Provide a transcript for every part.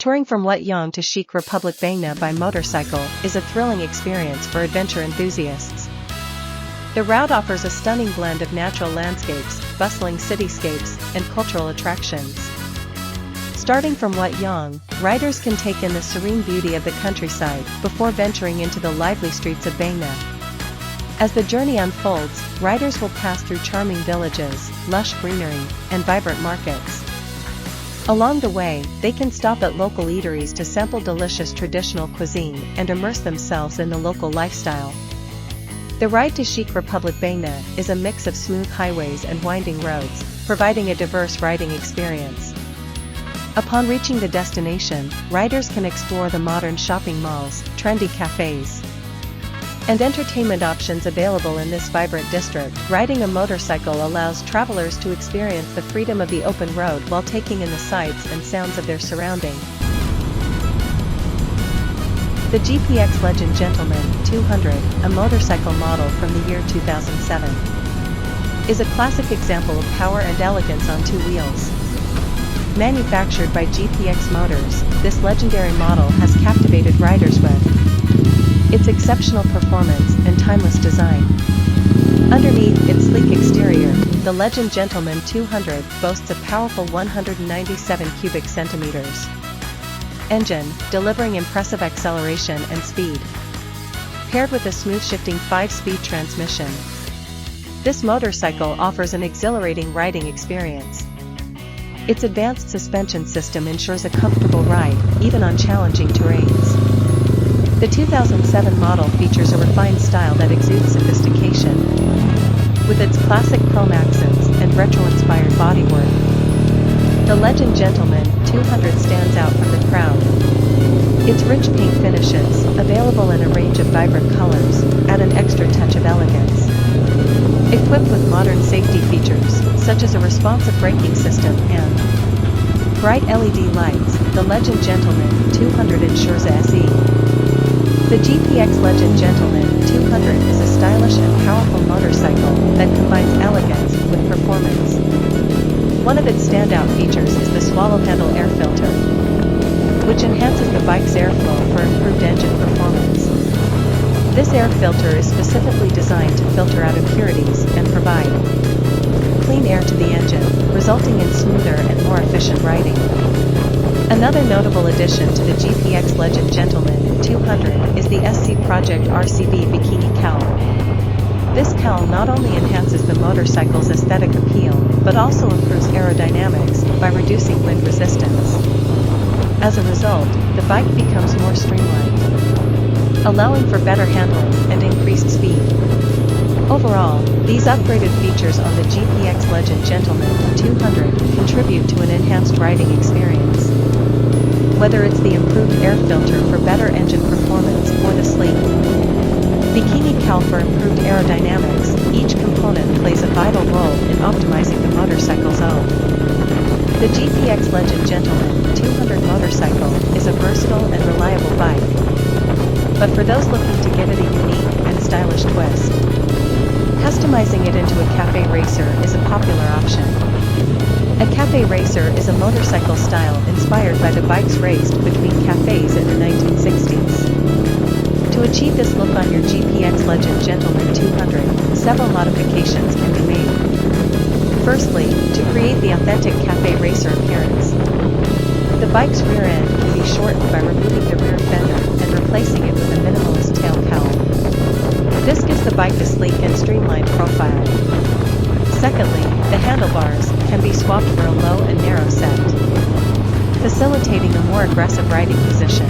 Touring from Lutyang to CHIC Republic Bangna by motorcycle is a thrilling experience for adventure enthusiasts. The route offers a stunning blend of natural landscapes, bustling cityscapes, and cultural attractions. Starting from Lutyang, riders can take in the serene beauty of the countryside before venturing into the lively streets of Bangna. As the journey unfolds, riders will pass through charming villages, lush greenery, and vibrant markets. Along the way, they can stop at local eateries to sample delicious traditional cuisine and immerse themselves in the local lifestyle. The ride to CHIC Republic Bangna is a mix of smooth highways and winding roads, providing a diverse riding experience. Upon reaching the destination, riders can explore the modern shopping malls, trendy cafes, and entertainment options available in this vibrant district. Riding a motorcycle allows travelers to experience the freedom of the open road while taking in the sights and sounds of their surrounding. The GPX Legend Gentleman 200, a motorcycle model from the year 2007, is a classic example of power and elegance on two wheels. Manufactured by GPX Motors, this legendary model has captivated riders with its exceptional performance and timeless design. Underneath its sleek exterior, the Legend Gentleman 200 boasts a powerful 197 cubic centimeters engine, delivering impressive acceleration and speed. Paired with a smooth-shifting 5-speed transmission, this motorcycle offers an exhilarating riding experience. Its advanced suspension system ensures a comfortable ride, even on challenging terrains. The 2007 model features a refined style that exudes sophistication. With its classic chrome accents and retro-inspired bodywork, the Legend Gentleman 200 stands out from the crowd. Its rich paint finishes, available in a range of vibrant colors, add an extra touch of elegance. Equipped with modern safety features, such as a responsive braking system and bright LED lights, the Legend Gentleman 200 ensures a SE. The GPX Legend Gentleman 200 is a stylish and powerful motorcycle that combines elegance with performance. One of its standout features is the swallow handle air filter, which enhances the bike's airflow for improved engine performance. This air filter is specifically designed to filter out impurities and provide clean air to the engine, resulting in smoother and more efficient riding. Another notable addition to the GPX Legend Gentleman 200 is the SC Project RCB Bikini Cowl. This cowl not only enhances the motorcycle's aesthetic appeal, but also improves aerodynamics by reducing wind resistance. As a result, the bike becomes more streamlined, allowing for better handling and increased speed. Overall, these upgraded features on the GPX Legend Gentleman 200 contribute to an enhanced riding experience. Whether it's the improved air filter for better engine performance or the sleek Bikini Cowl for improved aerodynamics, each component plays a vital role in optimizing the motorcycle's own. The GPX Legend Gentleman 200 motorcycle is a versatile and reliable bike. But for those looking to give it a unique and stylish twist, customizing it into a cafe racer is a popular option. A cafe racer is a motorcycle style inspired by the bikes raced between cafes in the 1960s. To achieve this look on your GPX Legend Gentleman 200, several modifications can be made. Firstly, to create the authentic cafe racer appearance, the bike's rear end can be shortened by removing the rear fender and replacing it with a minimalist tail cowl. This gives the bike a sleek and streamlined profile. Secondly, the handlebars can be swapped for a low and narrow set, facilitating a more aggressive riding position.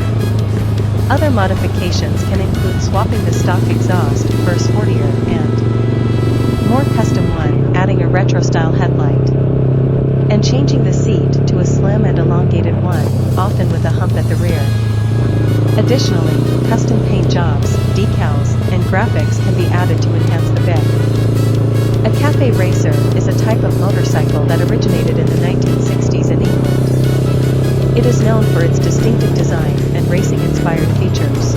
Other modifications can include swapping the stock exhaust for a sportier and more custom one, adding a retro-style headlight, and changing the seat to a slim and elongated one, often with a hump at the rear. Additionally, custom paint jobs, decals, and graphics can be added to enhance the bit. A cafe racer is a type of motorcycle that originated in the 1960s in England. It is known for its distinctive design and racing-inspired features.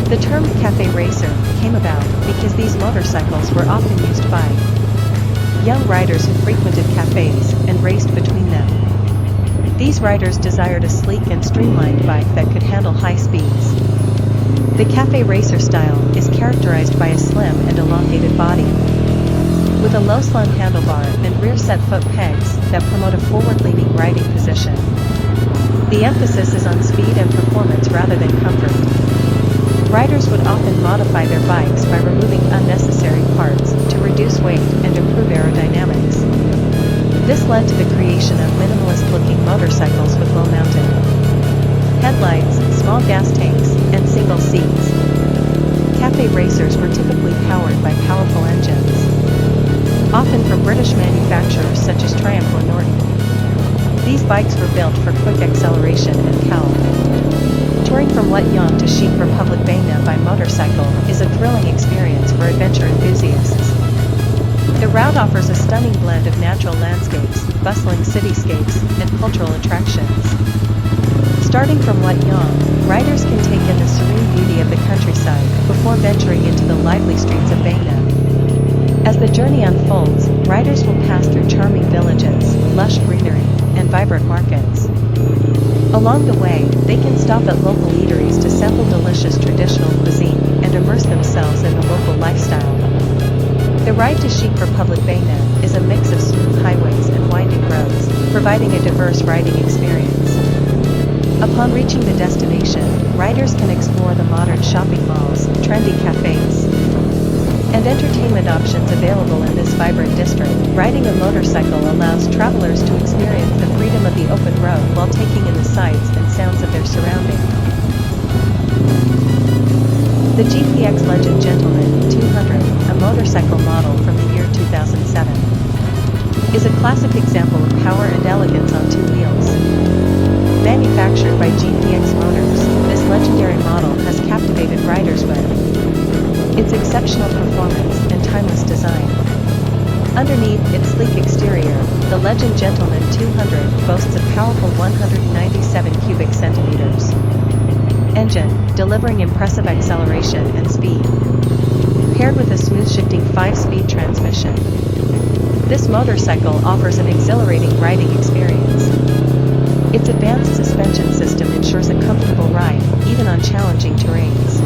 The term cafe racer came about because these motorcycles were often used by young riders who frequented cafes and raced between them. These riders desired a sleek and streamlined bike that could handle high speeds. The cafe racer style is characterized by a slim and elongated body, with a low slung handlebar and rear set foot pegs that promote a forward-leaning riding position. The emphasis is on speed and performance rather than comfort. Riders would often modify their bikes by removing unnecessary parts to reduce weight and improve aerodynamics. This led to the creation of minimalist-looking motorcycles with low-mounted headlights, small gas tanks, and single seats. Cafe racers were typically powered by powerful engines, often from British manufacturers such as Triumph or Norton. These bikes were built for quick acceleration and Cowl. Touring from Letyang to CHIC Republic Baina by motorcycle is a thrilling experience for adventure enthusiasts. The route offers a stunning blend of natural landscapes, bustling cityscapes, and cultural attractions. Starting from Letyang, riders can take in the serene beauty of the countryside before venturing into the lively streets of Baina. As the journey unfolds, riders will pass through charming villages, lush greenery, and vibrant markets. Along the way, they can stop at local eateries to sample delicious traditional cuisine and immerse themselves in the local lifestyle. The ride to CHIC Republic Baina is a mix of smooth highways and winding roads, providing a diverse riding experience. Upon reaching the destination, riders can explore the modern shopping malls, trendy cafes, and entertainment options available in this vibrant district. Riding a motorcycle allows travelers to experience the freedom of the open road while taking in the sights and sounds of their surroundings. The GPX Legend Gentleman 200, a motorcycle model from the year 2007, is a classic example of power and elegance on two wheels. Manufactured by GPX Motors, this legendary model has captivated riders with its exceptional performance and timeless design. Underneath its sleek exterior, the Legend Gentleman 200 boasts a powerful 197 cubic centimeters engine, delivering impressive acceleration and speed. Paired with a smooth shifting 5-speed transmission, this motorcycle offers an exhilarating riding experience. Its advanced suspension system ensures a comfortable ride, even on challenging terrains.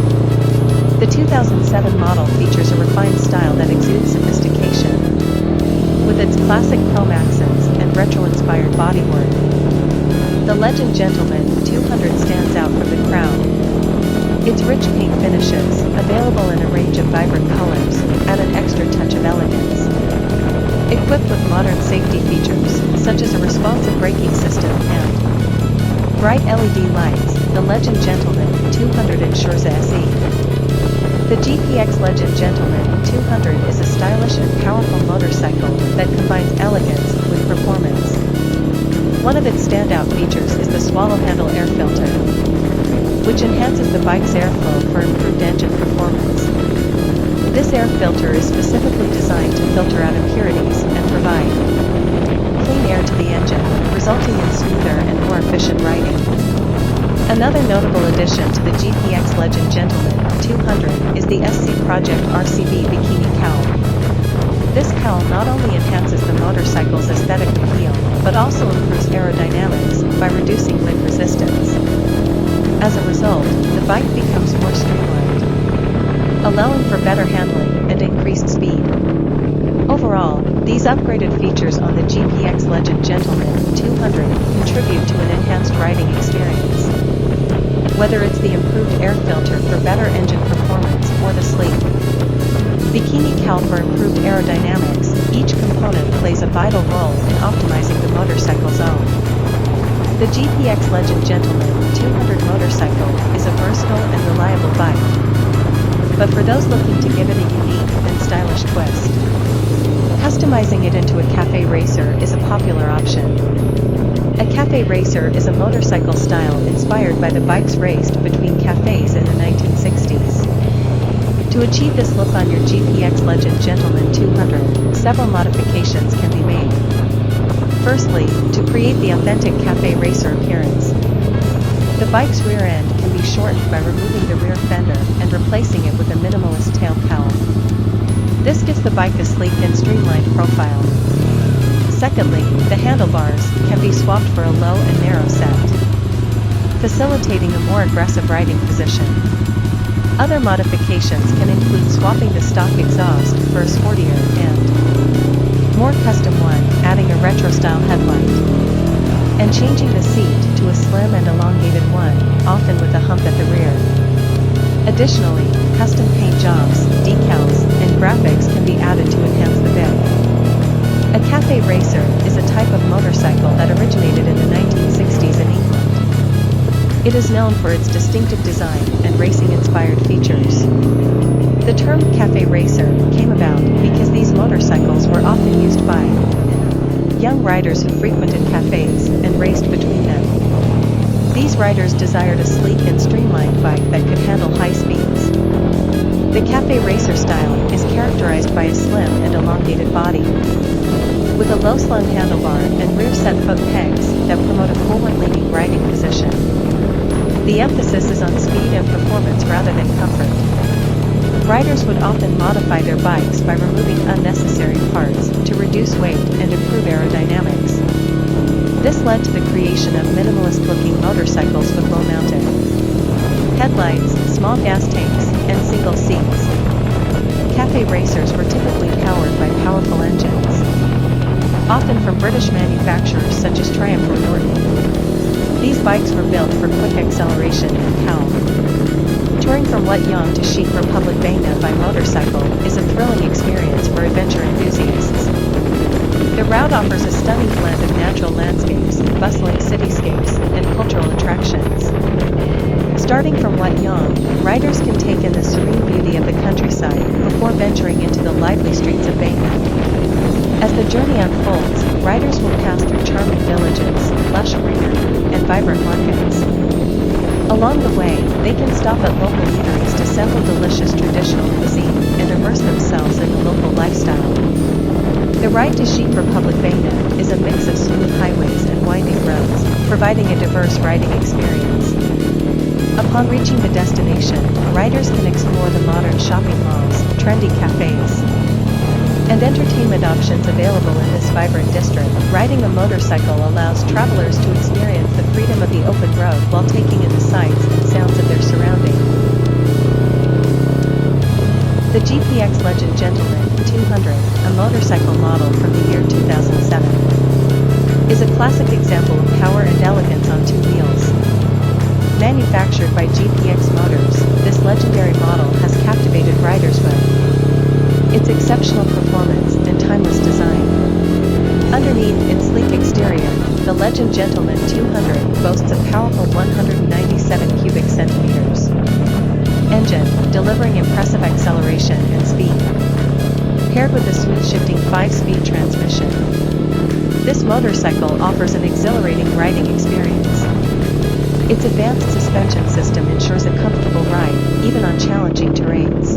The 2007 model features a refined style that exudes sophistication, with its classic chrome accents and retro-inspired bodywork. The Legend Gentleman 200 stands out from the crowd. Its rich paint finishes, available in a range of vibrant colors, add an extra touch of elegance. Equipped with modern safety features, such as a responsive braking system and bright LED lights, the Legend Gentleman 200 ensures a SE. The GPX Legend Gentleman 200 is a stylish and powerful motorcycle that combines elegance with performance. One of its standout features is the swallow handle air filter, which enhances the bike's airflow for improved engine performance. This air filter is specifically designed to filter out impurities and provide clean air to the engine, resulting in smoother and more efficient riding. Another notable addition to the GPX Legend Gentleman 200 is the SC Project RCB Bikini Cowl. This cowl not only enhances the motorcycle's aesthetic appeal, but also improves aerodynamics by reducing wind resistance. As a result, the bike becomes more streamlined, allowing for better handling and increased speed. Overall, these upgraded features on the GPX Legend Gentleman 200 contribute to an enhanced riding experience. Whether it's the improved air filter for better engine performance or the sleek bikini cowl for improved aerodynamics, each component plays a vital role in optimizing the motorcycle's own. The GPX Legend Gentleman 200 motorcycle is a versatile and reliable bike, but for those looking to give it a unique and stylish twist, customizing it into a cafe racer is a popular option. A cafe racer is a motorcycle style inspired by the bikes raced between cafes in the 1960s. To achieve this look on your GPX Legend Gentleman 200, several modifications can be made. Firstly, to create the authentic cafe racer appearance, the bike's rear end can be shortened by removing the rear fender and replacing it with a minimalist tail cowl. This gives the bike a sleek and streamlined profile. Secondly, the handlebars can be swapped for a low and narrow set, facilitating a more aggressive riding position. Other modifications can include swapping the stock exhaust for a sportier and more custom one, adding a retro-style headlight, and changing the seat to a slim and elongated one, often with a hump at the rear. Additionally, custom paint jobs, decals, and graphics can be added to enhance the bit. A cafe racer is a type of motorcycle that originated in the 1960s in England. It is known for its distinctive design and racing-inspired features. The term cafe racer came about because these motorcycles were often used by young riders who frequented cafes and raced between them. These riders desired a sleek and streamlined bike that could handle high speeds. The cafe racer style is characterized by a slim and elongated body, with a low-slung handlebar and rear-set foot pegs that promote a forward-leaning riding position. The emphasis is on speed and performance rather than comfort. Riders would often modify their bikes by removing unnecessary parts to reduce weight and improve aerodynamics. This led to the creation of minimalist-looking motorcycles with low-mounted headlights, small gas tanks, and single seats. Cafe racers were typically powered by powerful engines, often from British manufacturers such as Triumph or Norton. These bikes were built for quick acceleration and Cowl. Touring from Wat to CHIC Republic Baina by motorcycle is a thrilling experience for adventure enthusiasts. The route offers a stunning blend of natural landscapes, bustling cityscapes, and cultural attractions. Starting from Wat, riders can take in the serene beauty of the countryside before venturing into the lively streets of Baina. As the journey unfolds, riders will pass through charming villages, lush greenery, and vibrant markets. Along the way, they can stop at local eateries to sample delicious traditional cuisine and immerse themselves in the local lifestyle. The ride to CHIC Republic Baina is a mix of smooth highways and winding roads, providing a diverse riding experience. Upon reaching the destination, riders can explore the modern shopping malls, trendy cafes, and entertainment options available in this vibrant district. Riding a motorcycle allows travelers to experience the freedom of the open road while taking in the sights and sounds of their surroundings. The GPX Legend Gentleman 200, a motorcycle model from the year 2007, is a classic example of power and elegance on two wheels. Manufactured by GPX Motors, this legendary model has captivated riders with its exceptional performance and timeless design. Underneath its sleek exterior, the Legend Gentleman 200 boasts a powerful 197 cubic centimeters engine, delivering impressive acceleration and speed, paired with a smooth shifting 5-speed transmission. This motorcycle offers an exhilarating riding experience. Its advanced suspension system ensures a comfortable ride, even on challenging terrains.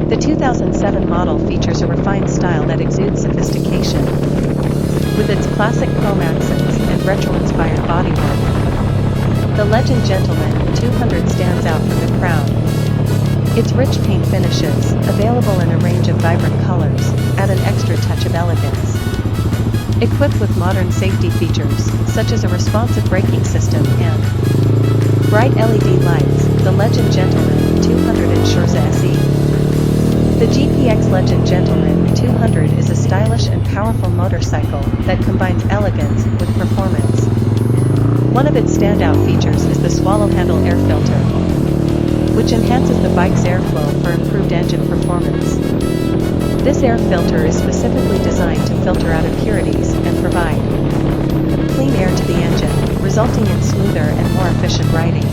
The 2007 model features a refined style that exudes sophistication, with its classic chrome accents and retro-inspired bodywork. The Legend Gentleman 200 stands out from the crowd. Its rich paint finishes, available in a range of vibrant colors, add an extra touch of elegance. Equipped with modern safety features, such as a responsive braking system and bright LED lights, the Legend Gentleman 200 ensures a SE. The GPX Legend Gentleman 200 is a stylish and powerful motorcycle that combines elegance with performance. One of its standout features is the swallow handle air filter, which enhances the bike's airflow for improved engine performance. This air filter is specifically designed to filter out impurities and provide clean air to the engine, resulting in smoother and more efficient riding.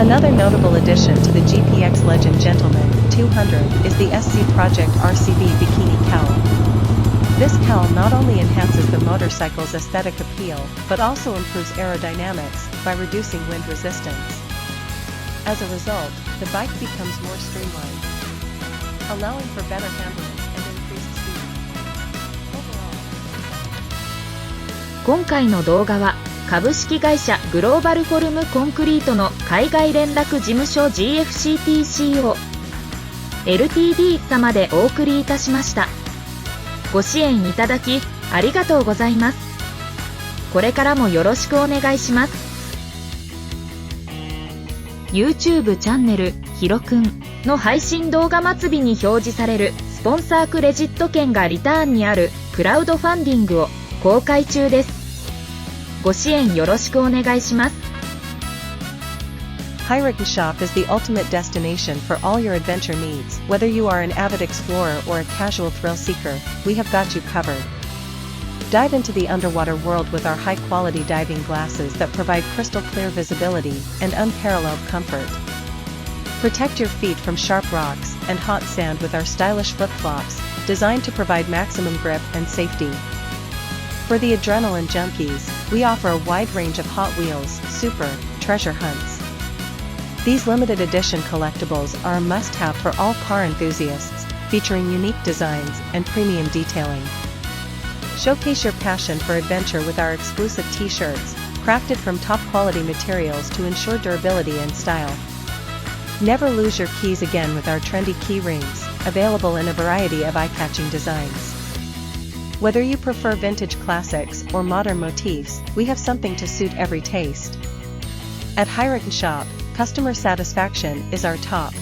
Another notable addition to the GPX Legend Gentleman 200 is the SC Project RCB Bikini Cowl. This cowl not only enhances the motorcycle's aesthetic appeal, but also improves aerodynamics by reducing wind resistance. As a result, the bike becomes more streamlined, allowing for better handling and increased speed. Overall, 今回の動画は株式会社グローバルフォルムコンクリートの海外連絡事務所 GFCTCO LTD 様でお送りいたしました。ご支援いただきありがとうございます。これからもよろしくお願いします。YouTube チャンネルひろくんの配信動画末尾に表示されるスポンサークレジット券がリターンにあるクラウドファンディングを公開中です。ご支援よろしくお願いします。Hirockn Shop is the ultimate destination for all your adventure needs. Whether you are an avid explorer or a casual thrill seeker, we have got you covered. Dive into the underwater world with our high-quality diving glasses that provide crystal-clear visibility and unparalleled comfort. Protect your feet from sharp rocks and hot sand with our stylish flip-flops, designed to provide maximum grip and safety. For the adrenaline junkies, we offer a wide range of Hot Wheels, Super, treasure hunts. These limited edition collectibles are a must-have for all car enthusiasts, featuring unique designs and premium detailing. Showcase your passion for adventure with our exclusive t-shirts, crafted from top-quality materials to ensure durability and style. Never lose your keys again with our trendy key rings, available in a variety of eye-catching designs. Whether you prefer vintage classics or modern motifs, we have something to suit every taste. At Hirockn Shop, customer satisfaction is our top